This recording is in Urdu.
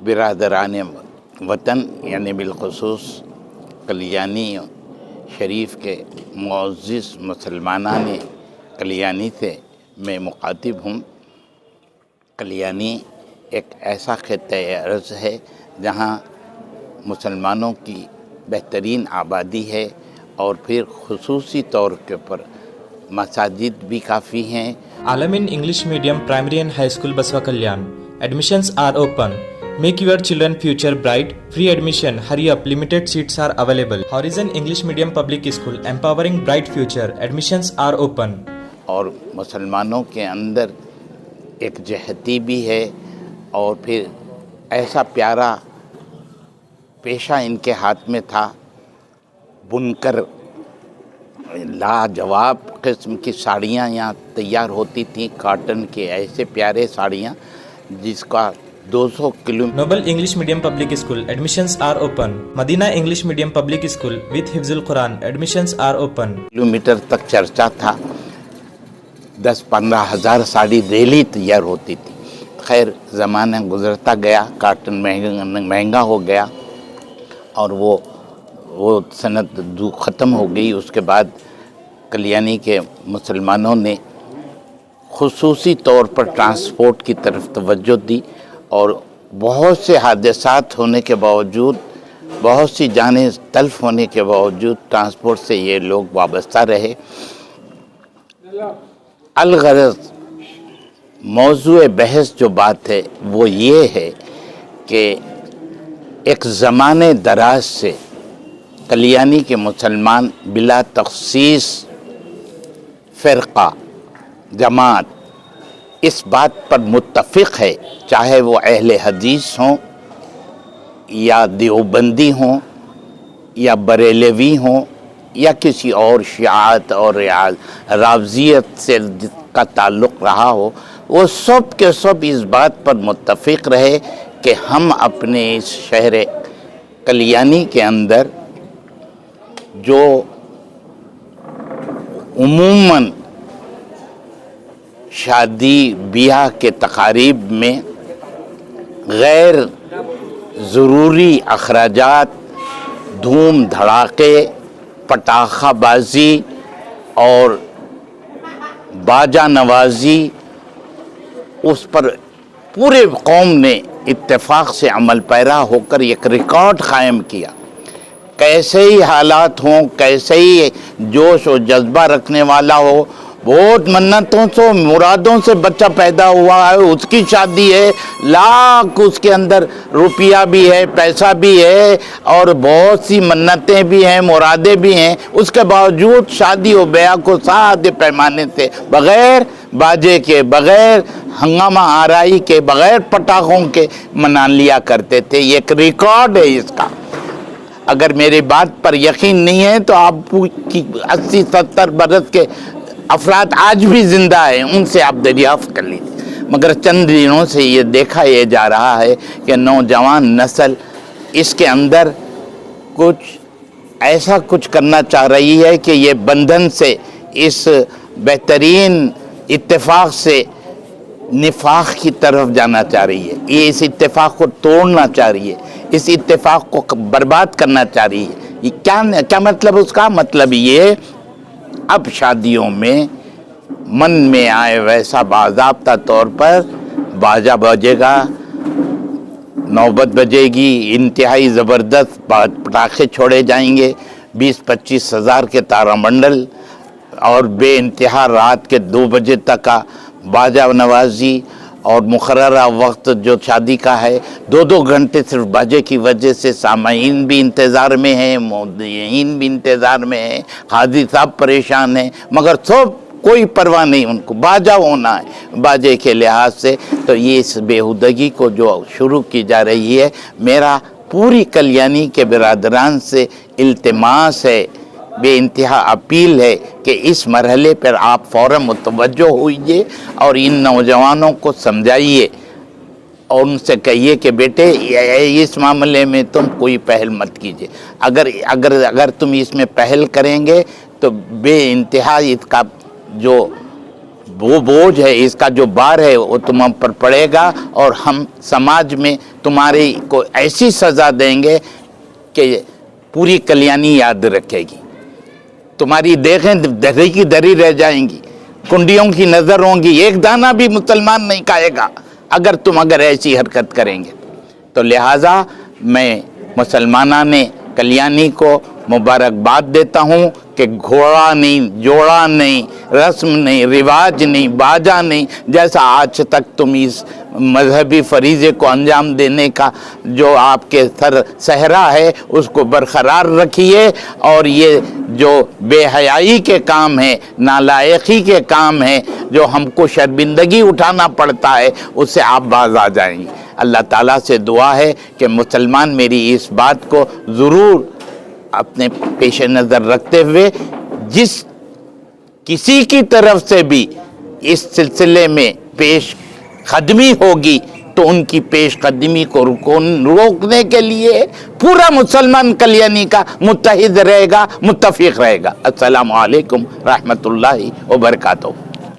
برادران وطن یعنی بالخصوص قلیانی شریف کے معزز مسلمانان قلیانی سے میں مخاطب ہوں۔ قلیانی ایک ایسا خطۂ ارض ہے جہاں مسلمانوں کی بہترین آبادی ہے اور پھر خصوصی طور کے اوپر مساجد بھی کافی ہیں۔ Alamin English Medium Primary and High School Baswa Kalyan. Admissions are open. Make your children future bright. Free admission. Hurry up. Limited seats are available. Horizon English Medium Public School. Empowering bright future. Admissions are open. اور مسلمانوں کے اندر ایک جہتی بھی ہے اور پھر ایسا پیارا پیشہ ان کے ہاتھ میں تھا، بن کر لاجواب قسم کی ساڑیاں یہاں تیار ہوتی تھیں، کاٹن کے ایسے پیارے ساڑیاں جس کا 200 kilometre. Noble English Medium Public School. Admissions are open. Madina English Medium Public School with Hifzul Quran. Admissions are open. Kilometre تک چرچا تھا، 10-15 ہزار ساڑی ڈیلی تیار ہوتی تھی۔ خیر زمانہ گزرتا گیا، کاٹن مہنگا ہو گیا اور وہ صنعت ختم ہو گئی۔ اس کے بعد قلیانی کے مسلمانوں نے خصوصی طور پر ٹرانسپورٹ کی طرف توجہ دی اور بہت سے حادثات ہونے کے باوجود، بہت سی جانیں تلف ہونے کے باوجود ٹرانسپورٹ سے یہ لوگ وابستہ رہے۔ الغرض موضوع بحث جو بات ہے وہ یہ ہے کہ ایک زمانے دراز سے قلیانی کے مسلمان بلا تخصیص فرقہ جماعت اس بات پر متفق ہے، چاہے وہ اہل حدیث ہوں یا دیوبندی ہوں یا بریلوی ہوں یا کسی اور شیعات اور رافضیت سے جس کا تعلق رہا ہو، وہ سب کے سب اس بات پر متفق رہے کہ ہم اپنے اس شہر قلیانی کے اندر جو عموماً شادی بیاہ کے تقاریب میں غیر ضروری اخراجات، دھوم دھڑاکے، پٹاخہ بازی اور باجا نوازی، اس پر پورے قوم نے اتفاق سے عمل پیرا ہو کر ایک ریکارڈ قائم کیا۔ کیسے ہی حالات ہوں، کیسے ہی جوش و جذبہ رکھنے والا ہو، بہت منتوں سے مرادوں سے بچہ پیدا ہوا ہے، اس کی شادی ہے، لاکھ اس کے اندر روپیہ بھی ہے، پیسہ بھی ہے اور بہت سی منتیں بھی ہیں، مرادیں بھی ہیں، اس کے باوجود شادی و بیاہ کو سادے پیمانے سے بغیر باجے کے، بغیر ہنگامہ آرائی کے، بغیر پٹاخوں کے منا لیا کرتے تھے۔ یہ ایک ریکارڈ ہے اس کا۔ اگر میری بات پر یقین نہیں ہے تو آپ کی 80-70 برس کے افراد آج بھی زندہ ہیں، ان سے آپ دریافت کر لیجیے۔ مگر چند دنوں سے یہ دیکھا یہ جا رہا ہے کہ نوجوان نسل اس کے اندر ایسا کچھ کرنا چاہ رہی ہے کہ یہ بندھن سے، اس بہترین اتفاق سے نفاق کی طرف جانا چاہ رہی ہے۔ یہ اس اتفاق کو توڑنا چاہ رہی ہے، اس اتفاق کو برباد کرنا چاہ رہی ہے۔ یہ کیا مطلب؟ اس کا مطلب یہ اب شادیوں میں من میں آئے ویسا باضابطہ طور پر باجا بجے گا، نوبت بجے گی، انتہائی زبردست پٹاخے چھوڑے جائیں گے، 20-25 ہزار کے تارا منڈل اور بے انتہا رات کے 2 بجے تک کا باجا نوازی اور مقررہ وقت جو شادی کا ہے 2 گھنٹے صرف باجے کی وجہ سے سامعین بھی انتظار میں ہیں، مودعین بھی انتظار میں ہیں، قاضی صاحب پریشان ہیں، مگر سب کوئی پرواہ نہیں، ان کو باجا ہونا ہے باجے کے لحاظ سے۔ تو یہ اس بےہودگی کو جو شروع کی جا رہی ہے، میرا پوری قلیانی کے برادران سے التماس ہے، بے انتہا اپیل ہے کہ اس مرحلے پر آپ فوراً متوجہ ہوئیے اور ان نوجوانوں کو سمجھائیے اور ان سے کہیے کہ بیٹے اس معاملے میں تم کوئی پہل مت کیجیے۔ اگر تم اس میں پہل کریں گے تو بے انتہا اس کا جو وہ بوجھ ہے، اس کا جو بار ہے وہ تم پر پڑے گا اور ہم سماج میں تمہاری کو ایسی سزا دیں گے کہ پوری کلیانی یاد رکھے گی، تمہاری دیکھیں دری کی دری رہ جائیں گی، کنڈیوں کی نظر ہوں گی، ایک دانہ بھی مسلمان نہیں کھائے گا اگر ایسی حرکت کریں گے۔ تو لہٰذا میں مسلمانان کلیانی کو مبارکباد دیتا ہوں کہ گھوڑا نہیں، جوڑا نہیں، رسم نہیں، رواج نہیں، باجا نہیں، جیسا آج تک تم اس مذہبی فریضے کو انجام دینے کا جو آپ کے صحرا ہے اس کو برقرار رکھیے، اور یہ جو بے حیائی کے کام ہیں، نالائقی کے کام ہیں، جو ہم کو شرمندگی اٹھانا پڑتا ہے، اس سے آپ باز آ جائیں گے۔ اللہ تعالیٰ سے دعا ہے کہ مسلمان میری اس بات کو ضرور اپنے پیش نظر رکھتے ہوئے جس کسی کی طرف سے بھی اس سلسلے میں پیش قدمی ہوگی تو ان کی پیش قدمی کو روکنے کے لیے پورا مسلمان کلیانی کا متحد رہے گا، متفق رہے گا۔ السلام علیکم رحمۃ اللہ وبرکاتہ۔